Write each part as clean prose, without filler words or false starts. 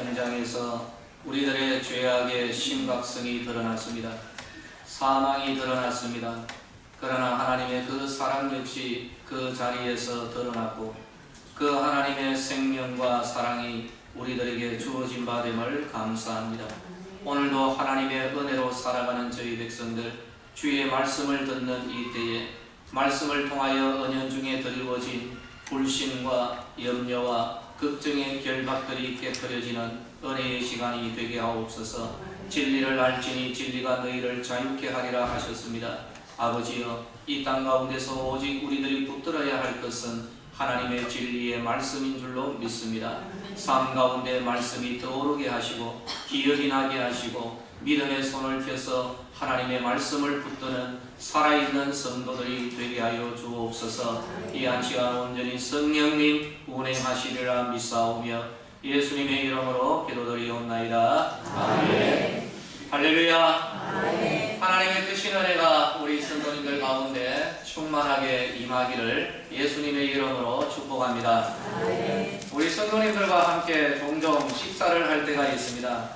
현장에서 우리들의 죄악의 심각성이 드러났습니다. 사망이 드러났습니다. 그러나 하나님의 그 사랑 역시 그 자리에서 드러났고 그 하나님의 생명과 사랑이 우리들에게 주어진 바 됨을 감사합니다. 오늘도 하나님의 은혜로 살아가는 저희 백성들, 주의 말씀을 듣는 이 때에 말씀을 통하여 은연중에 드리워진 불신과 염려와 걱정의 결박들이 깨트려지는 은혜의 시간이 되게 하옵소서. 진리를 알지니 진리가 너희를 자유케 하리라 하셨습니다. 아버지여, 이 땅 가운데서 오직 우리들이 붙들어야 할 것은 하나님의 진리의 말씀인 줄로 믿습니다. 삶 가운데 말씀이 떠오르게 하시고 기억이 나게 하시고 믿음의 손을 펴서 하나님의 말씀을 붙드는 살아있는 성도들이 되게 하여 주옵소서. 이 한 시간 온전히 성령님 운행하시리라 믿사오며 예수님의 이름으로 기도드리옵나이다. 아멘. 할렐루야. 아멘. 하나님의 크신 은혜가 우리 성도님들 가운데 충만하게 임하기를 예수님의 이름으로 축복합니다. 아멘. 우리 성도님들과 함께 종종 식사를 할 때가 있습니다.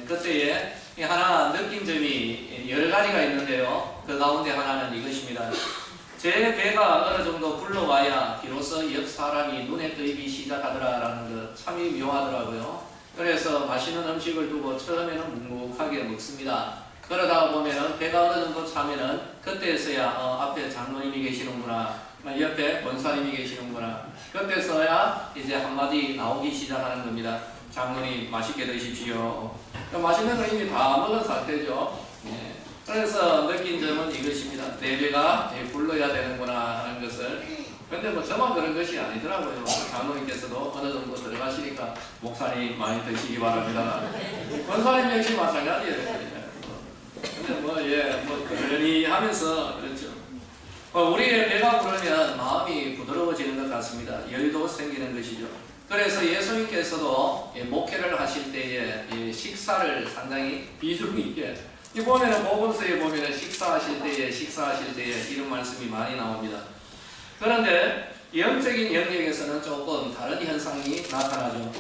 그때에 하나 느낀 점이 여러 가지가 있는데요. 그 가운데 하나는 이것입니다. 제 배가 어느 정도 굴러와야 비로소 옆 사람이 눈에 띄기 시작하더라라는 것 참이 묘하더라고요. 그래서 맛있는 음식을 두고 처음에는 묵묵하게 먹습니다. 그러다 보면은 배가 어느 정도 차면은 그때서야 앞에 장로님이 계시는구나, 옆에 권사님이 계시는구나, 그때서야 이제 한마디 나오기 시작하는 겁니다. 장로님 맛있게 드십시오. 맛있는 거 이미 다 먹은 상태죠. 그래서 느낀 점은 이것입니다. 내 배가 굴러야 되는구나 하는 것을. 근데 뭐 저만 그런 것이 아니더라고요. 장로님께서도 어느 정도 들어가시니까 목사님 많이 드시기 바랍니다. 권사님 역시 마찬가지예요. 근데 그러니 하면서 그렇죠. 우리의 배가 부르면 마음이 부드러워지는 것 같습니다. 여유도 생기는 것이죠. 그래서 예수님께서도 목회를 하실 때에 식사를 상당히 비중 있게, 이 보면은 복음서에 보면은 식사하실 때에 이런 말씀이 많이 나옵니다. 그런데 영적인 영역에서는 조금 다른 현상이 나타나죠.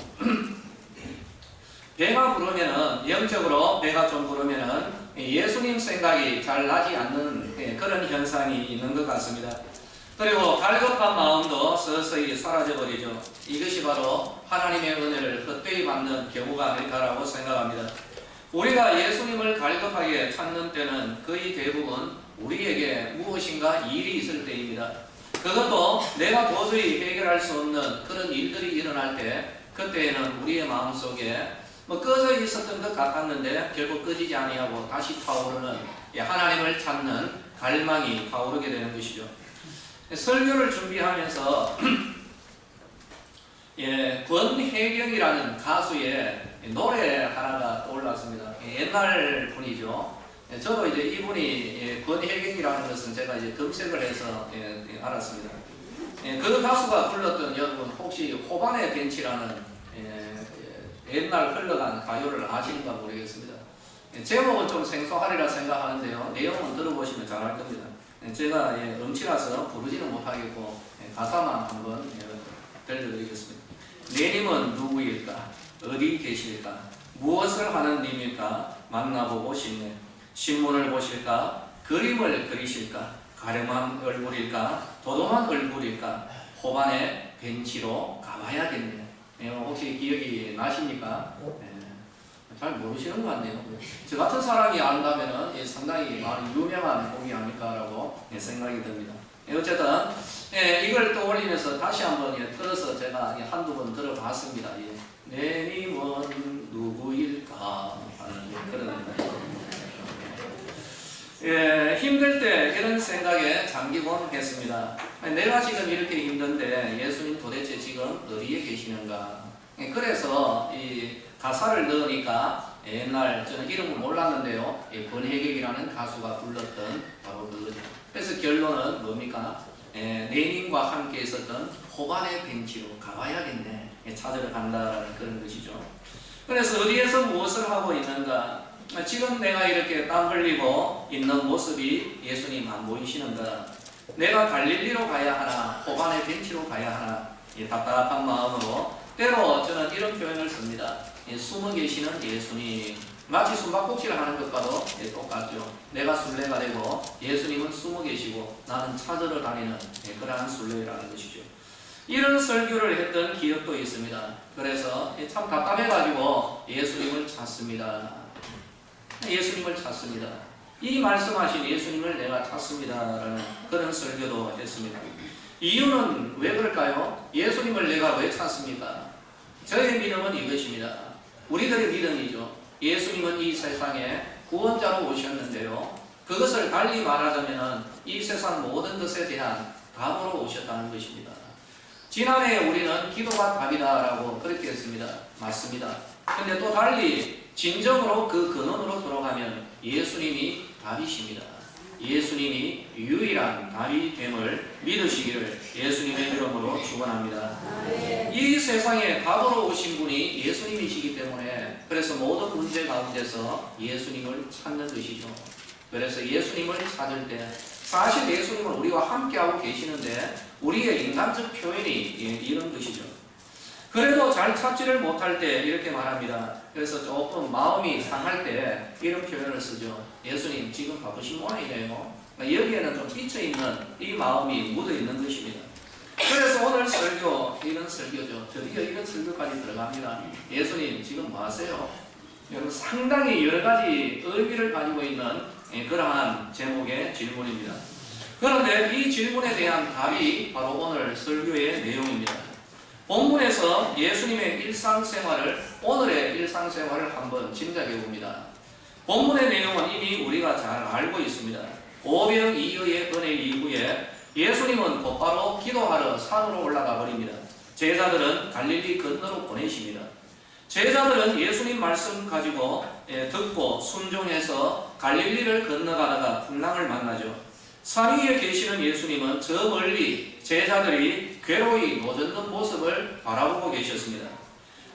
배가 부르면은, 영적으로 배가 좀 부르면은 예수님 생각이 잘 나지 않는 그런 현상이 있는 것 같습니다. 그리고 갈급한 마음도 서서히 사라져버리죠. 이것이 바로 하나님의 은혜를 헛되이 받는 경우가 아닐까라고 생각합니다. 우리가 예수님을 갈급하게 찾는 때는 거의 대부분 우리에게 무엇인가 일이 있을 때입니다. 그것도 내가 도저히 해결할 수 없는 그런 일들이 일어날 때, 그때에는 우리의 마음속에 꺼져 있었던 것 같았는데 결국 꺼지지 아니하고 다시 타오르는 하나님을 찾는 갈망이 타오르게 되는 것이죠. 설교를 준비하면서 권혜경이라는 가수의 노래 하나가 떠올랐습니다. 옛날 분이죠. 저도 이제 이분이 권혜경이라는 것은 제가 이제 검색을 해서 알았습니다. 그 가수가 불렀던, 여러분 혹시 호반의 벤치라는 옛날 흘러간 가요를 아시는가 모르겠습니다. 제목은 좀 생소하리라 생각하는데요. 내용은 들어보시면 잘 알 겁니다. 제가 음치라서 부르지는 못하겠고 가사만 한번 들려드리겠습니다. 내님은 누구일까? 어디 계실까? 무엇을 하는 님일까? 만나보고 싶네. 신문을 보실까? 그림을 그리실까? 가름한 얼굴일까? 도dom한 얼굴일까? 호반의 벤치로 가봐야겠네. 혹시 기억이 나십니까? 잘 모르시는 것 같네요. 저 같은 사람이 안다면 상당히 많이 유명한 곡이 아닐까라고 생각이 듭니다. 어쨌든 이걸 떠올리면서 다시 한번 틀어서 제가 한두 번 들어봤습니다. 내 님은 누구일까 하는 그런 힘들 때 이런 생각에 잠기곤 했습니다. 내가 지금 이렇게 힘든데 예수님 도대체 지금 어디에 계시는가? 그래서 이 가사를 넣으니까 옛날 저는 이름을 몰랐는데요. 권혜경이라는 가수가 불렀던 바로 그거죠. 그래서 결론은 뭡니까? 내님과 함께 있었던 호반의 벤치로 가봐야겠네. 찾으러 간다라는 그런 것이죠. 그래서 어디에서 무엇을 하고 있는가? 지금 내가 이렇게 땀 흘리고 있는 모습이 예수님 안 보이시는가? 내가 갈릴리로 가야 하나? 호반의 벤치로 가야 하나? 이 답답한 마음으로 때로 저는 이런 표현을 씁니다. 숨어 계시는 예수님. 마치 숨바꼭질을 하는 것과도 똑같죠. 내가 순례가 되고 예수님은 숨어 계시고 나는 찾으러 다니는 그러한 순례라는 것이죠. 이런 설교를 했던 기억도 있습니다. 그래서 참 답답해가지고 예수님을 찾습니다. 예수님을 찾습니다. 이 말씀하신 예수님을 내가 찾습니다라는 그런 설교도 했습니다. 이유는 왜 그럴까요? 예수님을 내가 왜 찾습니까? 저의 믿음은 이것입니다. 우리들의 믿음이죠. 예수님은 이 세상에 구원자로 오셨는데요. 그것을 달리 말하자면 이 세상 모든 것에 대한 답으로 오셨다는 것입니다. 지난해 우리는 기도가 답이다라고 그렇게 했습니다. 맞습니다. 근데 또 달리 진정으로 그 근원으로 돌아가면 예수님이 답이십니다. 예수님이 유일한 답이 됨을 믿으시기를 예수님의 이름으로 축원합니다. 이 세상에 답으로 오신 분이 예수님이시기 때문에 그래서 모든 문제 가운데서 예수님을 찾는 것이죠. 그래서 예수님을 찾을 때 사실 예수님은 우리와 함께하고 계시는데 우리의 인간적 표현이 이런 것이죠. 그래도 잘 찾지를 못할 때 이렇게 말합니다. 그래서 조금 마음이 상할 때 이런 표현을 쓰죠. 예수님 지금 바쁘신 모양이네요. 여기에는 좀 삐쳐있는 이 마음이 묻어있는 것입니다. 그래서 오늘 설교, 이런 설교죠. 드디어 이런 설교까지 들어갑니다. 예수님 지금 뭐 하세요? 여러분 상당히 여러 가지 의미를 가지고 있는 그러한 제목의 질문입니다. 그런데 이 질문에 대한 답이 바로 오늘 설교의 내용입니다. 본문에서 예수님의 일상생활을, 오늘의 일상생활을 한번 짐작해 봅니다. 본문의 내용은 이미 우리가 잘 알고 있습니다. 오병이어의 은혜 이후에 예수님은 곧바로 기도하러 산으로 올라가 버립니다. 제자들은 갈릴리 건너로 보내십니다. 제자들은 예수님 말씀 가지고 듣고 순종해서 갈릴리를 건너가다가 풍랑을 만나죠. 산 위에 계시는 예수님은 저 멀리 제자들이 괴로이 노젓는 모습을 바라보고 계셨습니다.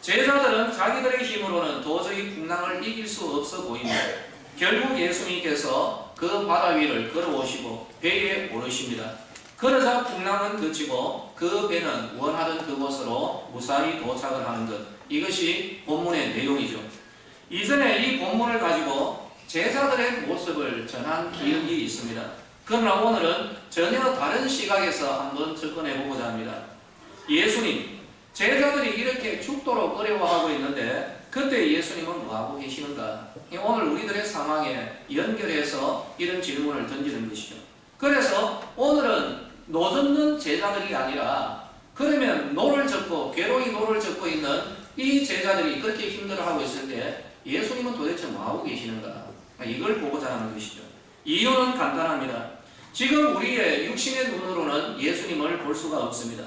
제자들은 자기들의 힘으로는 도저히 풍랑을 이길 수 없어 보입니다. 결국 예수님께서 그 바다 위를 걸어오시고 배에 오르십니다. 그러자 풍랑은 그치고 그 배는 원하던 그곳으로 무사히 도착을 하는 것, 이것이 본문의 내용이죠. 이전에 이 본문을 가지고 제자들의 모습을 전한 기억이 있습니다. 그러나 오늘은 전혀 다른 시각에서 한번 접근해 보고자 합니다. 예수님, 제자들이 이렇게 죽도록 어려워하고 있는데 그때 예수님은 뭐하고 계시는가? 오늘 우리들의 상황에 연결해서 이런 질문을 던지는 것이죠. 그래서 오늘은 노젓는 제자들이 아니라 그러면 노를 젓고 괴로이 노를 젓고 있는 이 제자들이 그렇게 힘들어하고 있을 때 예수님은 도대체 뭐하고 계시는가? 이걸 보고자 하는 것이죠. 이유는 간단합니다. 지금 우리의 육신의 눈으로는 예수님을 볼 수가 없습니다.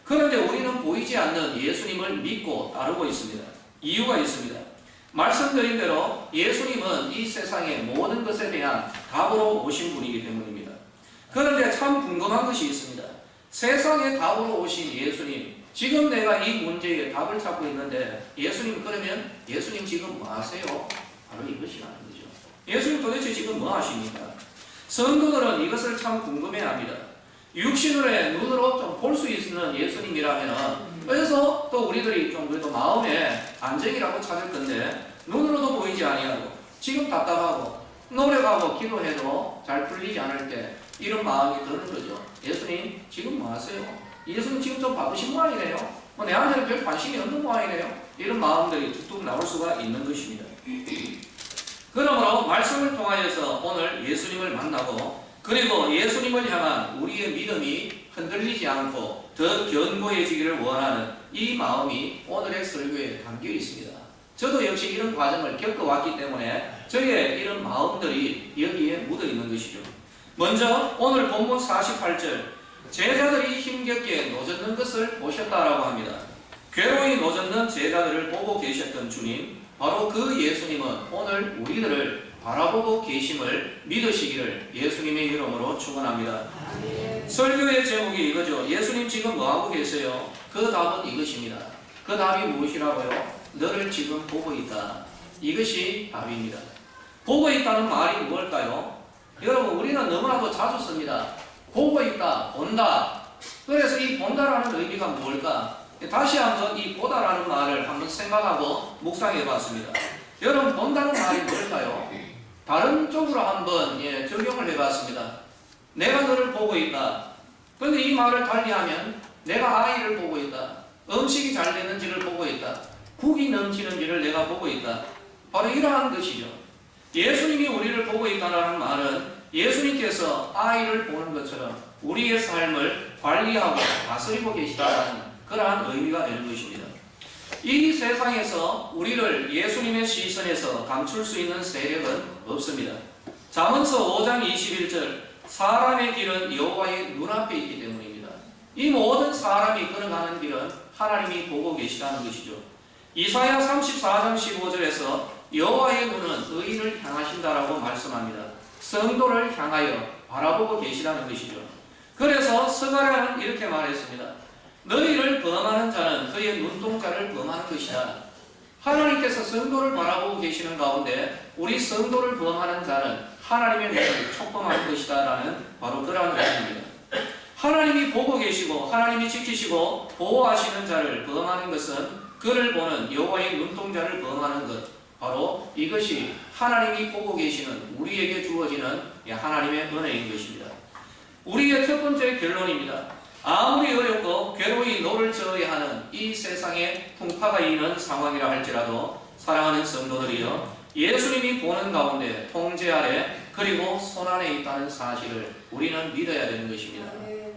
그런데 우리는 보이지 않는 예수님을 믿고 따르고 있습니다. 이유가 있습니다. 말씀드린 대로 예수님은 이 세상의 모든 것에 대한 답으로 오신 분이기 때문입니다. 그런데 참 궁금한 것이 있습니다. 세상의 답으로 오신 예수님, 지금 내가 이 문제에 답을 찾고 있는데 예수님, 그러면 예수님 지금 뭐 하세요? 바로 이것이라는 거죠. 예수님 도대체 지금 뭐 하십니까? 성도들은 이것을 참 궁금해합니다. 육신의 눈으로 좀 볼 수 있는 예수님이라면 그래서 또 우리들이 좀 그래도 마음에 안정이라고 찾을 건데 눈으로도 보이지 아니하고 지금 답답하고 노력하고 기도해도 잘 풀리지 않을 때 이런 마음이 드는 거죠. 예수님 지금 뭐 하세요? 예수님 지금 좀 바쁘신 모양이네요. 내한테는 별 관심이 없는 모양이네요. 이런 마음들이 툭툭 나올 수가 있는 것입니다. 그러므로 말씀을 통하여서 오늘 예수님을 만나고 그리고 예수님을 향한 우리의 믿음이 흔들리지 않고 더 견고해지기를 원하는 이 마음이 오늘의 설교에 담겨 있습니다. 저도 역시 이런 과정을 겪어왔기 때문에 저의 이런 마음들이 여기에 묻어 있는 것이죠. 먼저 오늘 본문 48절, 제자들이 힘겹게 노젓는 것을 보셨다라고 합니다. 괴로이 노젓는 제자들을 보고 계셨던 주님, 바로 그 예수님은 오늘 우리들을 바라보고 계심을 믿으시기를 예수님의 이름으로 축원합니다. 설교의 제목이 이거죠. 예수님 지금 뭐하고 계세요? 그 답은 이것입니다. 그 답이 무엇이라고요? 너를 지금 보고 있다. 이것이 답입니다. 보고 있다는 말이 뭘까요? 여러분, 우리는 너무나도 자주 씁니다. 보고 있다, 본다. 그래서 이 본다라는 의미가 뭘까? 다시 한번 이 보다라는 말을 한번 생각하고 묵상해 봤습니다. 여러분, 본다는 말이 뭘까요? 다른 쪽으로 한번 적용을 해 봤습니다. 내가 너를 보고 있다. 그런데 이 말을 달리하면 내가 아이를 보고 있다. 음식이 잘 되는지를 보고 있다. 국이 넘치는지를 내가 보고 있다. 바로 이러한 것이죠. 예수님이 우리를 보고 있다는 말은 예수님께서 아이를 보는 것처럼 우리의 삶을 관리하고 다스리고 계시다는 그러한 의미가 되는 것입니다. 이 세상에서 우리를 예수님의 시선에서 감출 수 있는 세력은 없습니다. 잠언서 5장 21절 사람의 길은 여호와의 눈앞에 있기 때문입니다. 이 모든 사람이 걸어가는 길은 하나님이 보고 계시다는 것이죠. 이사야 34장 15절에서 여호와의 눈은 의인을 향하신다라고 말씀합니다. 성도를 향하여 바라보고 계시다는 것이죠. 그래서 스가랴는 이렇게 말했습니다. 너희를 범하는 자는 그의 눈동자를 범하는 것이다. 하나님께서 성도를 바라보고 계시는 가운데 우리 성도를 범하는 자는 하나님의 눈을 촉범할 것이다 라는 바로 그러한 의미입니다. 하나님이 보고 계시고 하나님이 지키시고 보호하시는 자를 범하는 것은 그를 보는 여호와의 눈동자를 범하는 것, 바로 이것이 하나님이 보고 계시는 우리에게 주어지는 하나님의 은혜인 것입니다. 우리의 첫 번째 결론입니다. 아무리 어렵고 괴로이 노를 저어야 하는 이 세상에 풍파가 있는 상황이라 할지라도 사랑하는 성도들이여, 예수님이 보는 가운데 통제 아래 그리고 손안에 있다는 사실을 우리는 믿어야 되는 것입니다.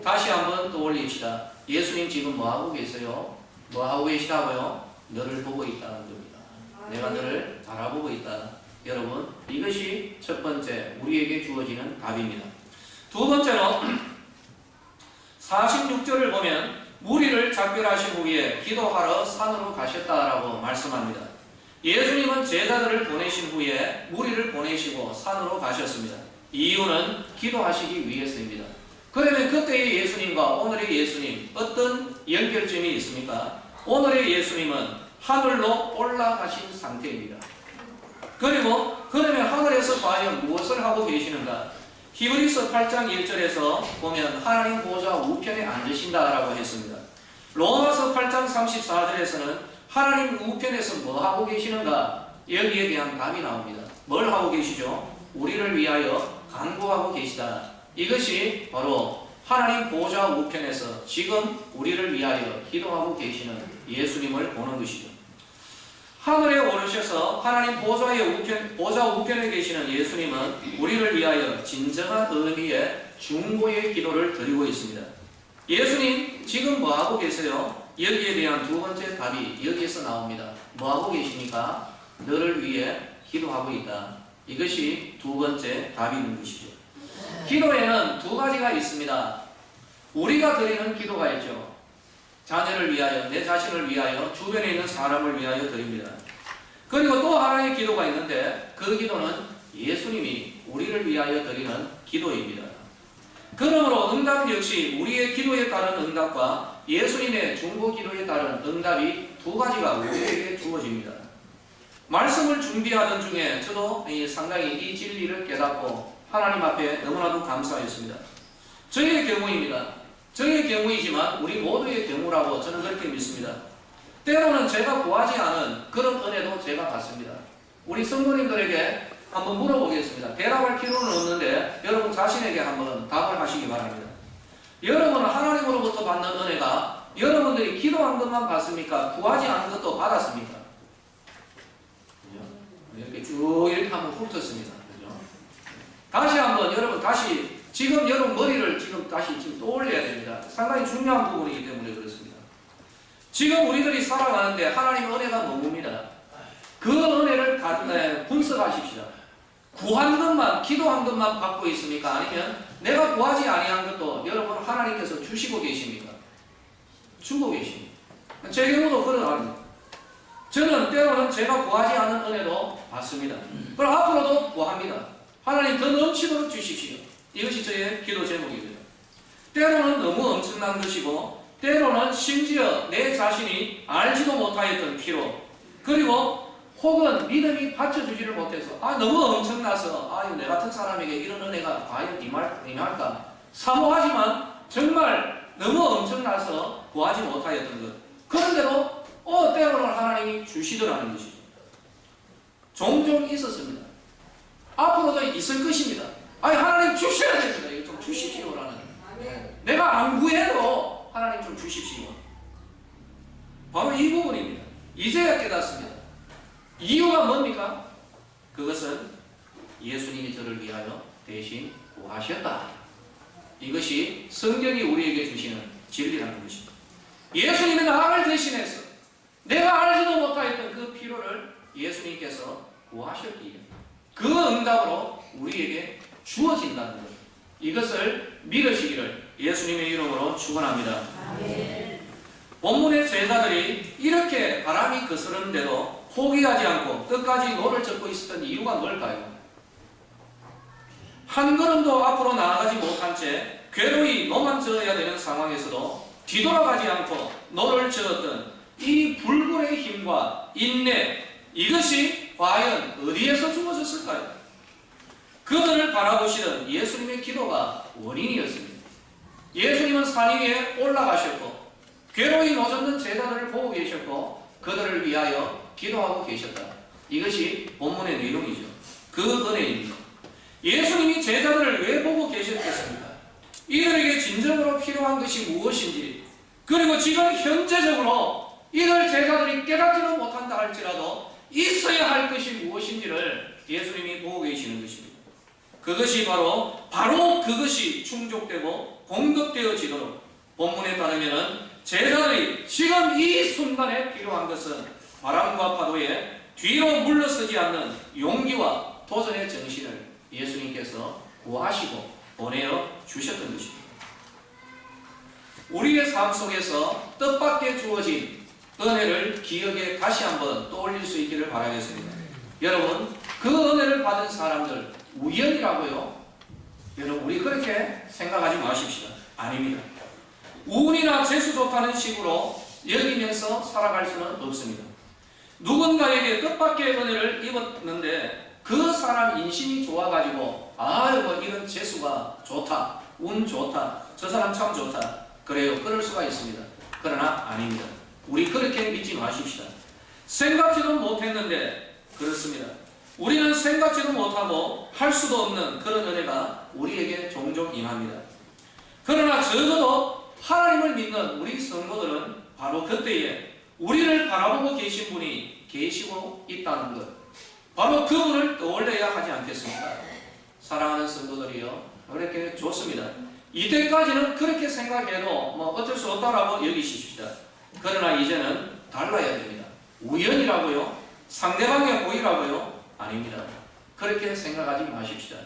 다시 한번 떠올립시다. 예수님 지금 뭐하고 계세요? 뭐하고 계시다고요? 너를 보고 있다는 겁니다. 내가 너를 바라보고 있다. 여러분, 이것이 첫 번째 우리에게 주어지는 답입니다. 두 번째로 46절을 보면 무리를 작별하신 후에 기도하러 산으로 가셨다라고 말씀합니다. 예수님은 제자들을 보내신 후에 무리를 보내시고 산으로 가셨습니다. 이유는 기도하시기 위해서입니다. 그러면 그때의 예수님과 오늘의 예수님 어떤 연결점이 있습니까? 오늘의 예수님은 하늘로 올라가신 상태입니다. 그리고 그러면 하늘에서 과연 무엇을 하고 계시는가? 히브리서 8장 1절에서 보면 하나님 보좌 우편에 앉으신다라고 했습니다. 로마서 8장 34절에서는 하나님 우편에서 뭐 하고 계시는가? 여기에 대한 답이 나옵니다. 뭘 하고 계시죠? 우리를 위하여 간구하고 계시다. 이것이 바로 하나님 보좌 우편에서 지금 우리를 위하여 기도하고 계시는 예수님을 보는 것이죠. 하늘에 오르셔서 하나님 보좌 우편에 계시는 예수님은 우리를 위하여 진정한 의미의 중보의 기도를 드리고 있습니다. 예수님 지금 뭐하고 계세요? 여기에 대한 두 번째 답이 여기에서 나옵니다. 뭐하고 계십니까? 너를 위해 기도하고 있다. 이것이 두 번째 답이 있는 것이죠. 기도에는 두 가지가 있습니다. 우리가 드리는 기도가 있죠. 자녀를 위하여, 내 자신을 위하여, 주변에 있는 사람을 위하여 드립니다. 그리고 또 하나의 기도가 있는데 그 기도는 예수님이 우리를 위하여 드리는 기도입니다. 그러므로 응답 역시 우리의 기도에 따른 응답과 예수님의 중보 기도에 따른 응답이 두 가지가 우리에게 주어집니다. 말씀을 준비하던 중에 저도 상당히 이 진리를 깨닫고 하나님 앞에 너무나도 감사했습니다. 저의 경우입니다. 저의 경우이지만 우리 모두의 경우라고 저는 그렇게 믿습니다. 때로는 제가 구하지 않은 그런 은혜도 제가 받습니다. 우리 성도님들에게 한번 물어보겠습니다. 대답할 필요는 없는데 여러분 자신에게 한번 답을 하시기 바랍니다. 여러분은 하나님으로부터 받는 은혜가 여러분들이 기도한 것만 받습니까? 구하지 않은 것도 받았습니까? 이렇게 쭉 이렇게 한번 훑었습니다. 다시 한번 여러분 지금 여러분 머리를 다시 떠올려야 됩니다. 상당히 중요한 부분이기 때문에 그렇습니다. 지금 우리들이 살아가는데 하나님의 은혜가 너무입니다. 그 은혜를 분석하십시다. 구한 것만, 기도한 것만 받고 있습니까? 아니면 내가 구하지 아니한 것도 여러분 하나님께서 주시고 계십니까? 주고 계십니다. 제 경우도 그러합니다. 저는 때로는 제가 구하지 않은 은혜도 받습니다. 그럼 앞으로도 구합니다. 하나님 더 넘치도록 주십시오. 이것이 저의 기도 제목입니다. 때로는 너무 엄청난 것이고 때로는 심지어 내 자신이 알지도 못하였던 피로, 그리고 혹은 믿음이 받쳐주지를 못해서 너무 엄청나서 내 같은 사람에게 이런 은혜가 과연 임할까 사모하지만 정말 너무 엄청나서 구하지 못하였던 것, 그런데도 때로는 하나님이 주시더라는 것이죠. 종종 있었습니다. 앞으로도 있을 것입니다. 아니, 하나님 주셔야 됩니다. 이거 좀 주십시오라는. 내가 안 구해도 하나님 좀 주십시오. 바로 이 부분입니다. 이제야 깨닫습니다. 이유가 뭡니까? 그것은 예수님이 저를 위하여 대신 구하셨다. 이것이 성경이 우리에게 주시는 진리라는 것입니다. 예수님이 나를 대신해서 내가 알지도 못하였던 그 필요를 예수님께서 구하셨기에 그 응답으로 우리에게 주어진다는 것. 이것을 믿으시기를 예수님의 이름으로 축원합니다. 본문의 제자들이 이렇게 바람이 거스르는데도 포기하지 않고 끝까지 노를 젓고 있었던 이유가 뭘까요? 한 걸음도 앞으로 나아가지 못한 채 괴로이 노만 저어야 되는 상황에서도 뒤돌아가지 않고 노를 저었던 이 불굴의 힘과 인내, 이것이 과연 어디에서 주어졌을까요? 그들을 바라보시던 예수님의 기도가 원인이었습니다. 예수님은 산 위에 올라가셨고 괴로이 노젓는 제자들을 보고 계셨고 그들을 위하여 기도하고 계셨다. 이것이 본문의 내용이죠. 그 은혜입니다. 예수님이 제자들을 왜 보고 계셨겠습니까? 이들에게 진정으로 필요한 것이 무엇인지, 그리고 지금 현재적으로 이들 제자들이 깨닫지는 못한다 할지라도 있어야 할 것이 무엇인지를 예수님이 보고 계시는 것입니다. 그것이 바로 그것이 충족되고 공급되어지도록 본문에 따르면 제자들이 지금 이 순간에 필요한 것은 바람과 파도에 뒤로 물러서지 않는 용기와 도전의 정신을 예수님께서 구하시고 보내어 주셨던 것입니다. 우리의 삶 속에서 뜻밖의 주어진 은혜를 기억에 다시 한번 떠올릴 수 있기를 바라겠습니다. 여러분, 그 은혜를 받은 사람들 우연이라고요? 여러분, 우리 그렇게 생각하지 마십시다. 아닙니다. 운이나 재수 좋다는 식으로 여기면서 살아갈 수는 없습니다. 누군가에게 뜻밖의 은혜를 입었는데 그 사람 인심이 좋아가지고 아이고 이런 재수가 좋다, 운 좋다, 저 사람 참 좋다, 그래요, 그럴 수가 있습니다. 그러나 아닙니다. 우리 그렇게 믿지 마십시다. 생각지도 못했는데 그렇습니다. 우리는 생각지도 못하고 할 수도 없는 그런 은혜가 우리에게 종종 임합니다. 그러나 적어도 하나님을 믿는 우리 성도들은 바로 그때에 우리를 바라보고 계신 분이 계시고 있다는 것, 바로 그분을 떠올려야 하지 않겠습니까? 사랑하는 성도들이요, 그렇게 좋습니다. 이때까지는 그렇게 생각해도 어쩔 수 없다라고 여기십시다. 그러나 이제는 달라야 됩니다. 우연이라고요? 상대방의 호의라고요? 아닙니다. 그렇게 생각하지 마십시다.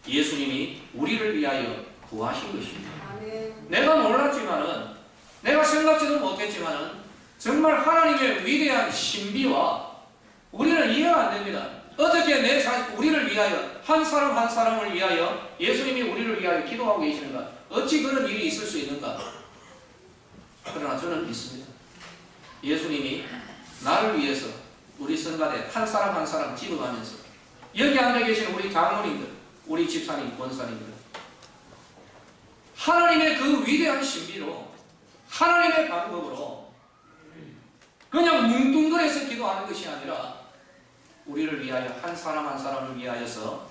예수님이 우리를 위하여 구하신 것입니다. 내가 놀랐지만은, 내가 생각지도 못했지만은 정말 하나님의 위대한 신비와 우리는 이해가 안 됩니다. 어떻게 우리를 위하여, 한 사람 한 사람을 위하여 예수님이 우리를 위하여 기도하고 계시는가? 어찌 그런 일이 있을 수 있는가? 그러나 저는 믿습니다. 예수님이 나를 위해서 우리 성가대 한 사람 한 사람 집어가면서 여기 앉아 계신 우리 장로님들, 우리 집사님, 권사님들, 하나님의 그 위대한 신비로, 하나님의 방법으로 그냥 뭉뚱그려서 기도하는 것이 아니라 우리를 위하여, 한 사람 한 사람을 위하여서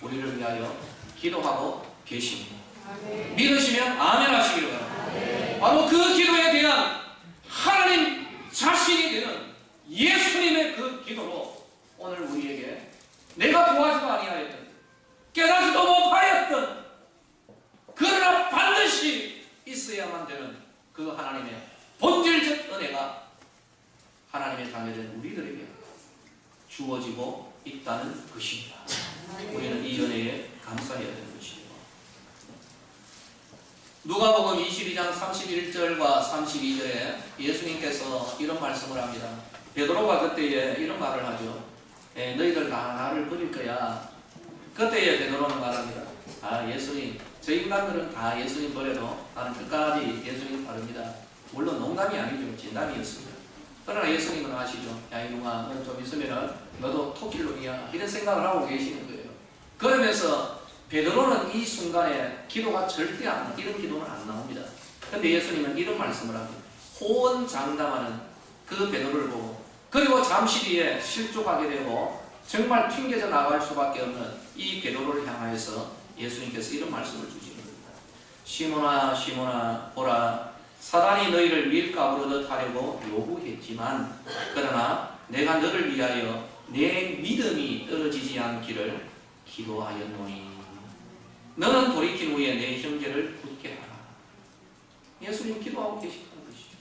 우리를 위하여 기도하고 계십니다. 믿으시면 아멘 하시기를 바랍니다. 바로 그 기도에 대한 하나님 자신이 되는 예수님의 그 기도로 오늘 우리에게 내가 도와지도 아니하였던, 깨닫지도 못하였던, 그러나 반드시 있어야만 되는 그 하나님의 본질적 은혜가 하나님의 자녀된 우리들에게 주어지고 있다는 것입니다. 우리는 이 은혜에 감사해야 되는 것입니다. 누가복음 22장 31절과 32절에 예수님께서 이런 말씀을 합니다. 베드로가 그때에 이런 말을 하죠. 너희들 다 나를 버릴 거야. 그때에 베드로는 말합니다. 예수님, 저 인간들은 다 예수님 버려도 나는 끝까지 예수님 따릅니다. 물론 농담이 아니죠. 진담이었습니다. 그러나 예수님은 아시죠. 야 이놈아, 너 좀 있으면은 너도 토끼놈이야, 이런 생각을 하고 계시는 거예요. 그러면서 베드로는 이 순간에 기도가 절대 이런 기도는 안 나옵니다. 근데 예수님은 이런 말씀을 합니다. 호언장담하는 그 베드로를 보고, 그리고 잠시 뒤에 실족하게 되고 정말 튕겨져 나갈 수밖에 없는 이 베드로를 향하여서 예수님께서 이런 말씀을 주시는 겁니다. 시몬아 시몬아 보라, 사단이 너희를 밀가부르듯 하려고 요구했지만 그러나 내가 너를 위하여 내 믿음이 떨어지지 않기를 기도하였노니 너는 돌이킨 후에 내 형제를 굳게 하라. 예수님 기도하고 계시다는 것이죠.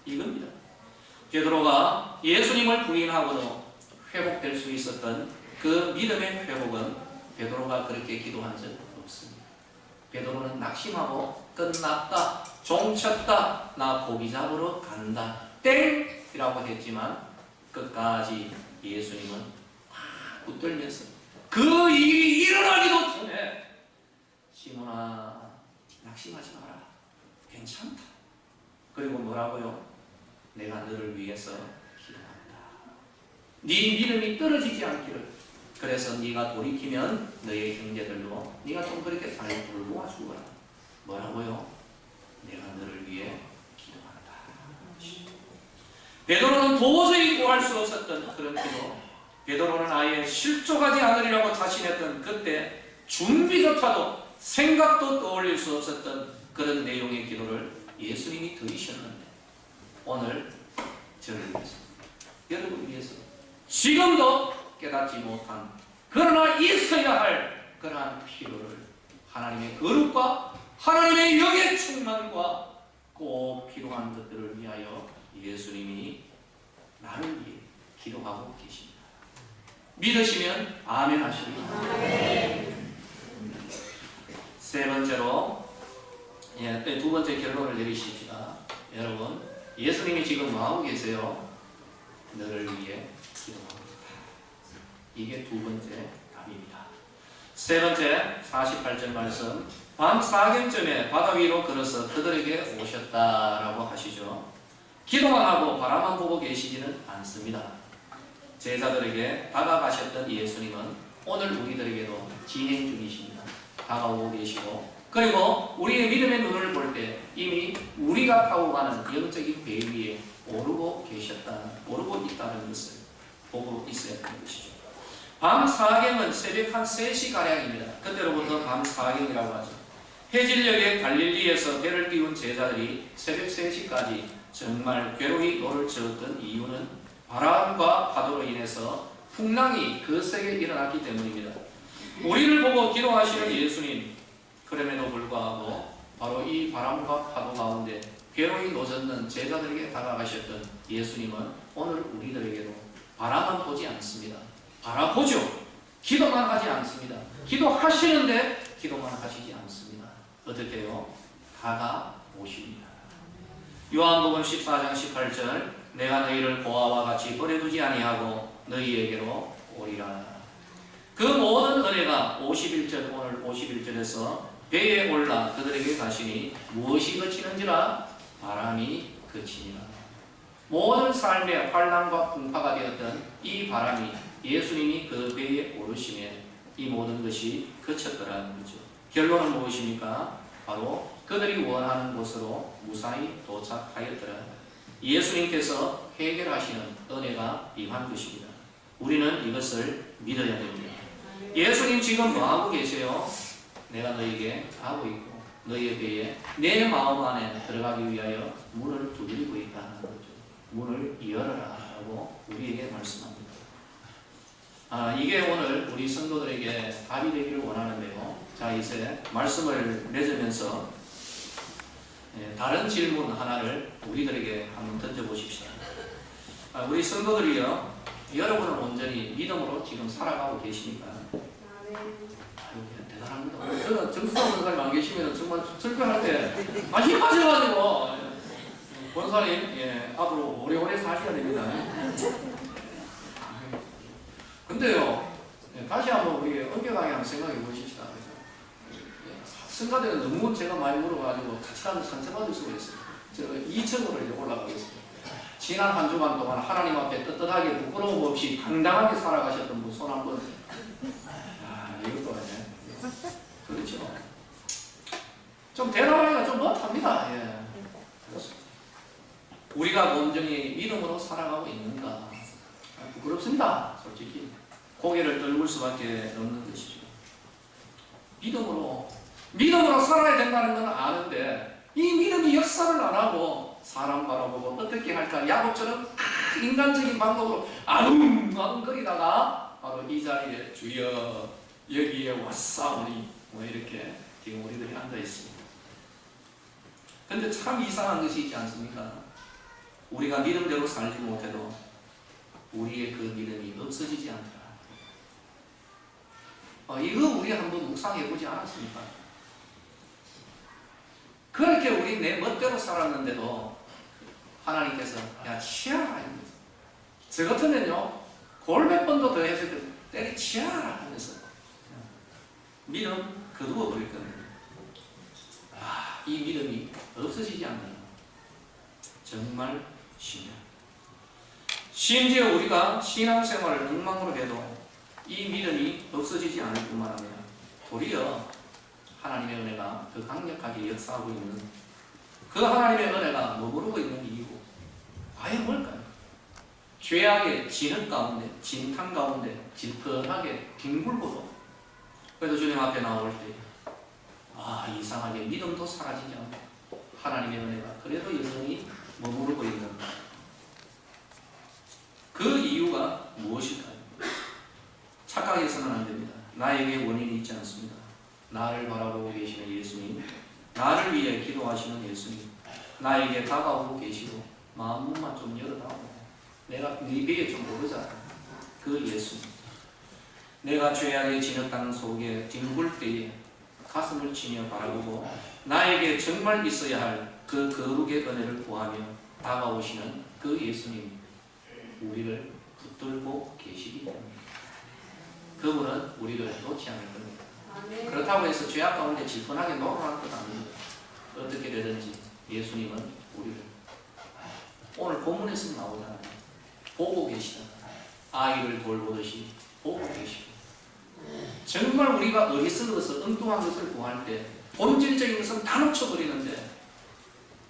이겁니다. 베드로가 예수님을 부인하고도 회복될 수 있었던 그 믿음의 회복은 베드로가 그렇게 기도한 적 없습니다. 베드로는 낙심하고 끝났다, 종쳤다, 나 고기 잡으러 간다, 땡! 이라고 했지만 끝까지 예수님은 막 붙들면서 그 일이 일어나기도 전에 시몬아 낙심하지 마라, 괜찮다. 그리고 뭐라고요? 내가 너를 위해서 기도한다. 네 믿음이 떨어지지 않기를. 그래서 네가 돌이키면 너의 형제들로 네가 좀 그렇게 잘 돌보아 주거라. 뭐라고요? 내가 너를 위해 기도한다. 베드로는 도저히 구할 수 없었던 그런 기도, 베드로는 아예 실족하지 않으리라고 자신했던 그때 준비조차도 생각도 떠올릴 수 없었던 그런 내용의 기도를 예수님이 드리셨는데 오늘 저를 위해서, 여러분을 위해서 지금도 깨닫지 못한 그러나 있어야 할 그러한 필요를 하나님의 거룩과 하나님의 영의 충만과 꼭 필요한 것들을 위하여 예수님이 나를 위해 기도하고 계십니다. 믿으시면 아멘 하십니다. 세 번째로, 두 번째 결론을 내리십시다. 여러분, 예수님이 지금 뭐하고 계세요? 너를 위해 기도합니다. 이게 두 번째 답입니다. 세 번째 48절 말씀, 밤 4경쯤에 바다 위로 걸어서 그들에게 오셨다라고 하시죠. 기도만 하고 바라만 보고 계시지는 않습니다. 제자들에게 다가가셨던 예수님은 오늘 우리들에게도 진행 중이십니다. 다가오고 계시고, 그리고 우리의 믿음의 눈을 볼 때 이미 우리가 타고 가는 영적인 배 위에 오르고 있다는 것을 보고 있어야 하는 것이죠. 밤 4경은 새벽 한 3시가량입니다. 그때로부터 밤 4경이라고 하죠. 해질녘에 갈릴리에서 배를 띄운 제자들이 새벽 3시까지 정말 괴로이 노를 저었던 이유는 바람과 파도로 인해서 풍랑이 거세게 일어났기 때문입니다. 우리를 보고 기도하시는 예수님, 그럼에도 불구하고 바로 이 바람과 파도 가운데 괴로이 노젓는 제자들에게 다가가셨던 예수님은 오늘 우리들에게도 바라만 보지 않습니다. 바라보죠. 기도만 하지 않습니다. 기도하시는데 기도만 하시지 않습니다. 어떻게 해요? 다가오십니다. 요한복음 14장 18절, 내가 너희를 고아와 같이 버려두지 아니하고 너희에게로 오리라. 그 모든 은혜가 51절, 오늘 51절에서 배에 올라 그들에게 가시니 무엇이 그치는지라? 바람이 그치니라. 모든 삶의 환난과 풍파가 되었던 이 바람이 예수님이 그 배에 오르시면 이 모든 것이 그쳤더라는 거죠. 결론은 무엇입니까? 바로 그들이 원하는 곳으로 무사히 도착하였더라. 예수님께서 해결하시는 은혜가 임한 것입니다. 우리는 이것을 믿어야 됩니다. 예수님 지금 뭐하고 계세요? 내가 너에게 하고 있고 너희의 배에 내 마음 안에 들어가기 위하여 문을 두드리고 있다는 거죠. 문을 열어라 라고 우리에게 말씀합니다. 이게 오늘 우리 성도들에게 답이 되기를 원하는데요. 자, 이제 말씀을 맺으면서 다른 질문 하나를 우리들에게 한번 던져보십시다. 우리 성도들이요, 여러분은 온전히 믿음으로 지금 살아가고 계십니까? 대단합니다. 저는 정수상 권사님 안 계시면 정말 설교할 때 힘 빠져가지고 권사님 앞으로 오래오래 사셔야 됩니다. 근데요, 다시 한번 우리 엄격하게 한번 생각해 보십시다. 성가대는 너무 제가 많이 물어가지고 같이 가면 상처받을 수가 있어요. 저 2층으로 이제 올라가겠습니다. 지난 한 주간 동안 하나님 앞에 떳떳하게 부끄러움 없이 당당하게 살아가셨던 분 손 한번. 이것도 아니에요. 그렇죠. 좀 대단하기가 좀 못합니다. 그렇습니다. 우리가 온전히 믿음으로 살아가고 있는가? 부끄럽습니다. 솔직히 고개를 떨굴 수밖에 없는 것이죠. 믿음으로 살아야 된다는 건 아는데 이 믿음이 역사를 안 하고 사람 바라보고 어떻게 할까 야곱처럼 인간적인 방법으로 아웅거리다가 바로 이 자리에 주여 여기에 왔사오니 뭐 이렇게 지금 우리들이 앉아 있습니다. 근데 참 이상한 것이 있지 않습니까? 우리가 믿음대로 살지 못해도 우리의 그 믿음이 없어지지 않더라. 이거 우리 한번 묵상해 보지 않았습니까? 그렇게 우리 내 멋대로 살았는데도 하나님께서 야 치아라 저 같으면요 골 몇 번도 더 해서 때리치아라 하면서 믿음 거두어 버릴 겁니다. 이 믿음이 없어지지 않는 정말 신기합니다. 심지어 우리가 신앙생활을 엉망으로 해도 이 믿음이 없어지지 않을 뿐만 아니라 도리어 하나님의 은혜가 더 강력하게 역사하고 있는 그 하나님의 은혜가 머무르고 있는 이유 과연 뭘까요? 죄악의 진흙 가운데 진탕 가운데 질펀하게 뒹굴고도 그래도 주님 앞에 나올 때 이상하게 믿음도 사라지지 않고 하나님의 은혜가 그래도 여전히 머무르고 있는 그 이유가 무엇일까요? 착각해서는 안 됩니다. 나에게 원인이 있지 않습니다. 나를 바라보고 계시는 예수님, 나를 위해 기도하시는 예수님, 나에게 다가오고 계시고 마음문만 좀 열어다오. 내가 네 배에 좀 오르자. 그 예수님. 내가 죄악의 진흙 땅 속에 뒹굴 때에 가슴을 치며 바라보고 나에게 정말 있어야 할 그 거룩의 은혜를 구하며 다가오시는 그 예수님 우리를 붙들고 계시기 때문에 그분은 우리를 놓지 않을 겁니다. 그렇다고 해서 죄악 가운데 질펀하게 놀아날 것 아닙니다. 어떻게 되든지 예수님은 우리를 오늘 본문에서 나오잖아요. 보고 계시다. 아이를 돌보듯이 보고 계시고 정말 우리가 어리석어서 엉뚱한 것을 구할 때 본질적인 것은 다 놓쳐버리는데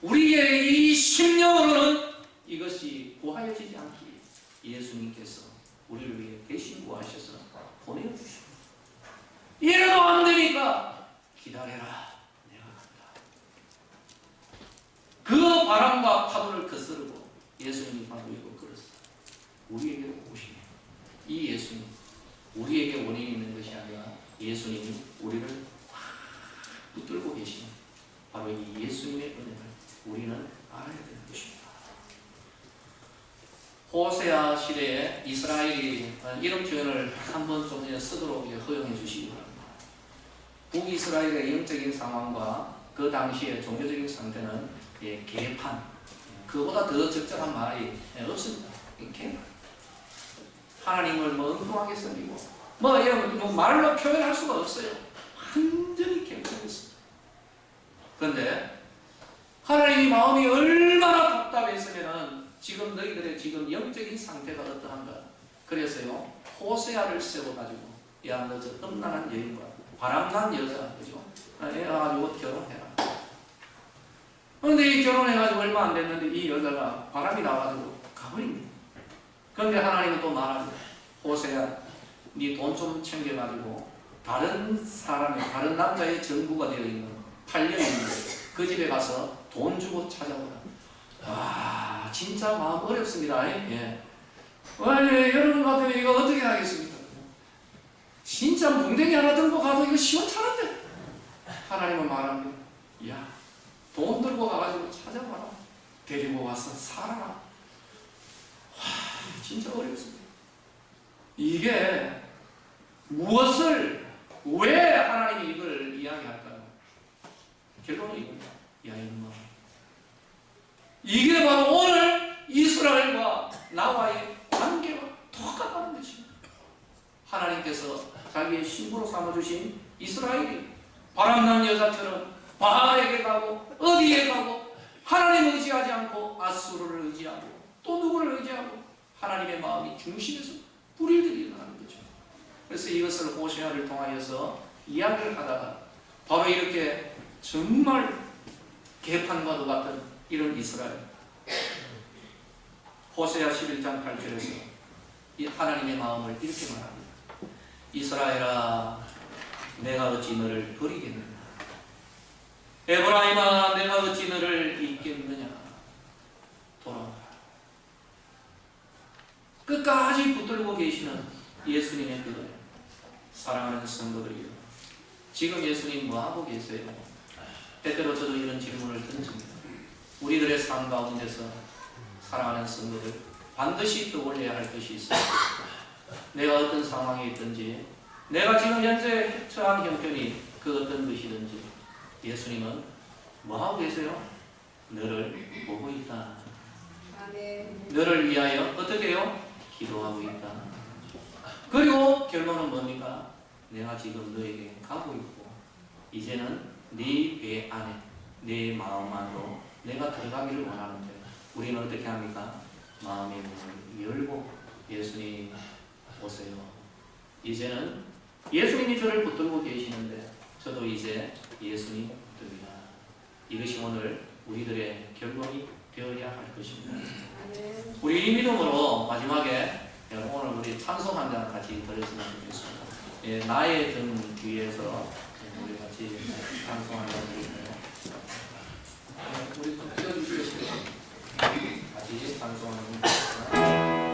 우리의 이 심령으로는 이것이 고하여지지 않기에 예수님께서 우리를 위해 대신 구하셔서 보내주시고 이래도 안 되니까 기다려라 내가 간다. 그 바람과 파도를 거스르고 예수님이 바로 이걸 걸었어요. 우리에게 오시네. 이 예수님 우리에게 원인이 있는 것이 아니라 예수님이 우리를 붙들고 계시는 바로 이 예수님의 은혜를 우리는 알아야 되는 것입니다. 호세아 시대에 이스라엘이 이런 표현을 한번 좀 쓰도록 허용해 주시기 바랍니다. 북이스라엘의 영적인 상황과 그 당시의 종교적인 상태는 개판, 그보다 더 적절한 말이 없습니다. 개판. 하나님을 엉뚱하게 섬기고 이런 말로 표현할 수가 없어요. 완전히 개판했습니다. 그런데 하나님의 마음이 얼마나 답답했으면 지금 너희들의 지금 영적인 상태가 어떠한가. 그래서요 호세아를 세워가지고 야 너 저 음란한 여인과 바람난 여자 그죠? 해가지고 결혼해라. 그런데 이 결혼해가지고 얼마 안 됐는데 이 여자가 바람이 나가지고 가버립니다. 그런데 하나님은 또 말합니다. 호세아 네 돈 좀 챙겨가지고 다른 남자의 전부가 되어 있는 팔려있는 그 집에 가서 돈 주고 찾아오라. 진짜 마음 어렵습니다. 여러분 같으면 이거 어떻게 하겠습니까? 진짜 뭉댕이 하나 들고 가도 이거 시원찮은데 하나님은 말합니다. 야, 돈 들고 가가지고 찾아봐라. 데리고 와서 살아라. 진짜 어렵습니다. 이게 무엇을 왜 하나님이 이걸 이야기할까요? 결론은 이겁니다. 야 이놈아, 이게 바로 오늘 이스라엘과 나와의 관계와 똑같다는 것입니다. 하나님께서 자기의 신부로 삼아주신 이스라엘이 바람난 여자처럼 바알에게 가고 어디에 가고 하나님 의지하지 않고 아수르를 의지하고 또 누구를 의지하고 하나님의 마음이 중심에서 뿌리들이 일어나는 거죠. 그래서 이것을 호세아를 통하여서 이야기를 하다가 바로 이렇게 정말 개판과도 같은 이런 이스라엘 호세아 11장 8절에서 이 하나님의 마음을 이렇게 말합니다. 이스라엘아, 내가 어찌 너를 버리겠느냐? 에브라임아, 내가 어찌 너를 잊겠느냐? 돌아와라. 끝까지 붙들고 계시는 예수님의 뜻을 사랑하는 성도들이요, 지금 예수님 뭐하고 계세요? 때때로 저도 이런 질문을 던집니다. 우리들의 삶 가운데서 사랑하는 성도들, 반드시 떠올려야 할 것이 있습니다. 내가 어떤 상황에 있든지, 내가 지금 현재 처한 형편이 그 어떤 것이든지, 예수님은 뭐하고 계세요? 너를 보고 있다. 너를 위하여 어떻게 해요? 기도하고 있다. 그리고 결론은 뭡니까? 내가 지금 너에게 가고 있고, 이제는 네 배 안에, 네 마음 안으로 내가 들어가기를 원하는데, 우리는 어떻게 합니까? 마음의 문을 열고 예수님 오세요. 이제는 예수님이 저를 붙들고 계시는데 저도 이제 예수님 붙듭니다. 이것이 오늘 우리들의 결론이 되어야 할 것입니다. 우리 이 믿음으로 마지막에 오늘 우리 찬송 한 장 같이 드렸으면 좋겠습니다. 예, 나의 등 뒤에서 우리 같이 찬송 한 장 드리고요. 우리 좀 띄워주시겠습니까? 같이 찬송하는 분입니다.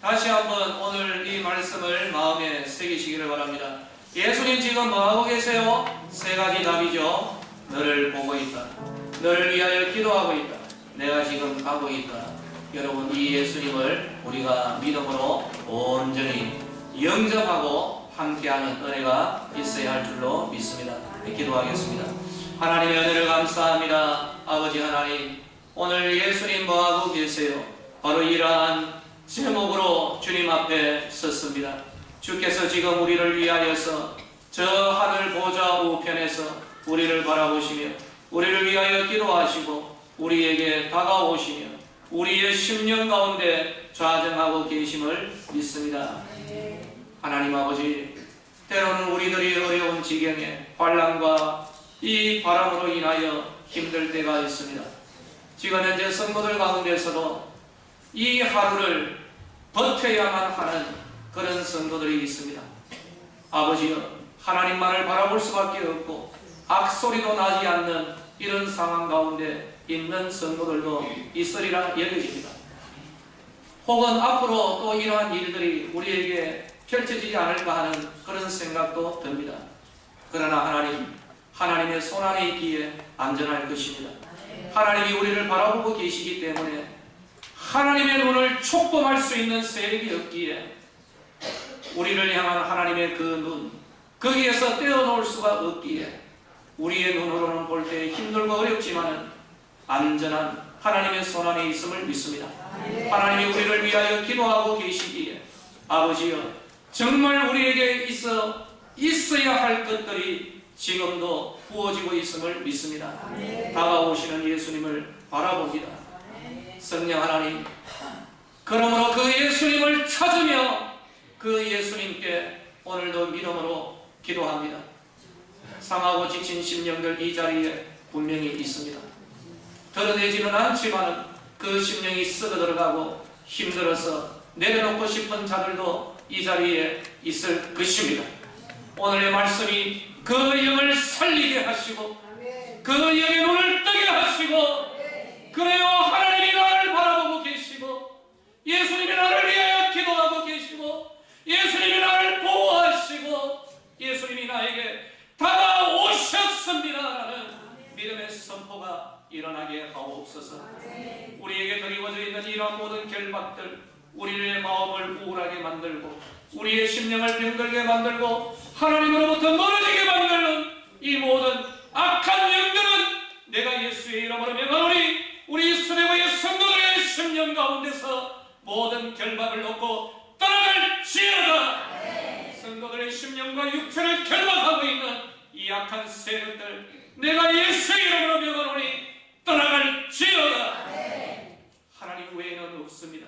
다시 한번 오늘 이 말씀을 마음에 새기시기를 바랍니다. 예수님 지금 뭐하고 계세요? 세 가지 답이죠. 너를 보고 있다. 너를 위하여 기도하고 있다. 내가 지금 가고 있다. 여러분, 이 예수님을 우리가 믿음으로 온전히 영접하고 함께하는 은혜가 있어야 할 줄로 믿습니다. 기도하겠습니다. 하나님의 은혜를 감사합니다. 아버지 하나님, 오늘 예수님 뭐하고 계세요? 바로 이러한 제목으로 주님 앞에 섰습니다. 주께서 지금 우리를 위하여서 저 하늘 보좌 우편에서 우리를 바라보시며 우리를 위하여 기도하시고 우리에게 다가오시며 우리의 심령 가운데 좌정하고 계심을 믿습니다. 하나님 아버지, 때로는 우리들이 어려운 지경에 환난과 이 바람으로 인하여 힘들 때가 있습니다. 지금 현재 성도들 가운데서도 이 하루를 버텨야만 하는 그런 성도들이 있습니다. 아버지여, 하나님만을 바라볼 수밖에 없고 악소리도 나지 않는 이런 상황 가운데 있는 성도들도 있으리라 여겨집니다. 혹은 앞으로 또 이러한 일들이 우리에게 펼쳐지지 않을까 하는 그런 생각도 듭니다. 그러나 하나님의 손안에 있기에 안전할 것입니다. 하나님이 우리를 바라보고 계시기 때문에 하나님의 눈을 촉범할 수 있는 세력이 없기에 우리를 향한 하나님의 그 눈, 거기에서 떼어놓을 수가 없기에 우리의 눈으로는 볼 때 힘들고 어렵지만 안전한 하나님의 손안에 있음을 믿습니다. 하나님이 우리를 위하여 기도하고 계시기에 아버지여, 정말 우리에게 있어야 할 것들이 지금도 부어지고 있음을 믿습니다. 다가오시는 예수님을 바라봅니다. 성령 하나님, 그러므로 그 예수님을 찾으며 그 예수님께 오늘도 믿음으로 기도합니다. 상하고 지친 심령들 이 자리에 분명히 있습니다. 드러내지는 않지만 그 심령이 썩어 들어가고 힘들어서 내려놓고 싶은 자들도 이 자리에 있을 것입니다. 오늘의 말씀이 그 영을 살리게 하시고 그 영의 눈을 뜨게 하시고, 그래요, 하나님이 나를 바라보고 계시고 예수님이 나를 위하여 기도하고 계시고 예수님이 나를 보호하시고 예수님이 나에게 다가오셨습니다라는 믿음의 선포가 일어나게 하옵소서. 우리에게 드리워져 있는 이러한 모든 결박들, 우리의 마음을 우울하게 만들고 우리의 심령을 병들게 만들고 하나님으로부터 멀어지게 만드는 이 모든 악한 영들은 내가 예수의 이름으로 명하노니 우리 수레고의 성도들의 심령 가운데서 모든 결박을 놓고 떠나갈지어다. 성도들의 심령과 육체를 결박하고 있는 이 악한 세력들 내가 예수의 이름으로 명하노니 떠나갈지어다. 하나님 외에는 없습니다.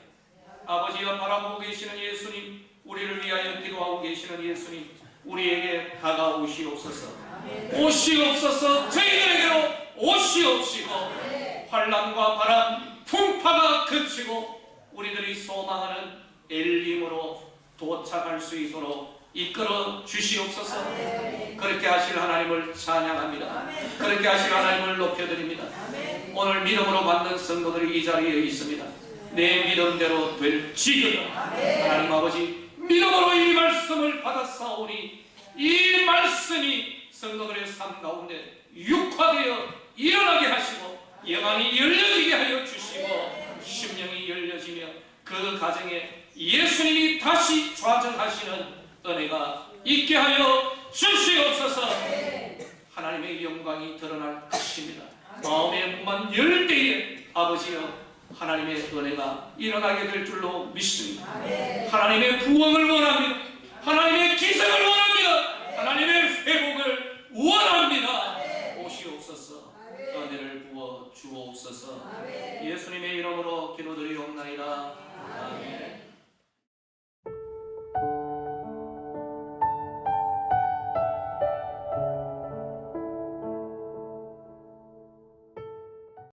아버지가 바라보고 계시는 예수님, 우리를 위하여 기도하고 계시는 예수님, 우리에게 다가오시옵소서. 오시옵소서. 저희들에게로 오시옵시고 환난과 바람, 풍파가 그치고 우리들이 소망하는 엘림으로 도착할 수 있도록 이끌어 주시옵소서. 그렇게 하실 하나님을 찬양합니다. 그렇게 하실 하나님을 높여드립니다. 오늘 믿음으로 만든 성도들이 이 자리에 있습니다. 내 믿음대로 될지어다. 하나님 아버지, 믿음으로 이 말씀을 받았사오니 이 말씀이 성도들의 삶 가운데 육화되어 일어나게 하시고 영안이 열려지게 하여 주시고 심령이 열려지며 그 가정에 예수님이 다시 좌정하시는 은혜가 있게 하여 주시옵소서. 하나님의 영광이 드러날 것입니다. 마음의 문만 열 때에 아버지여, 하나님의 은혜가 일어나게 될 줄로 믿습니다. 하나님의 부흥을 원합니다. 하나님의 기적을 원합니다.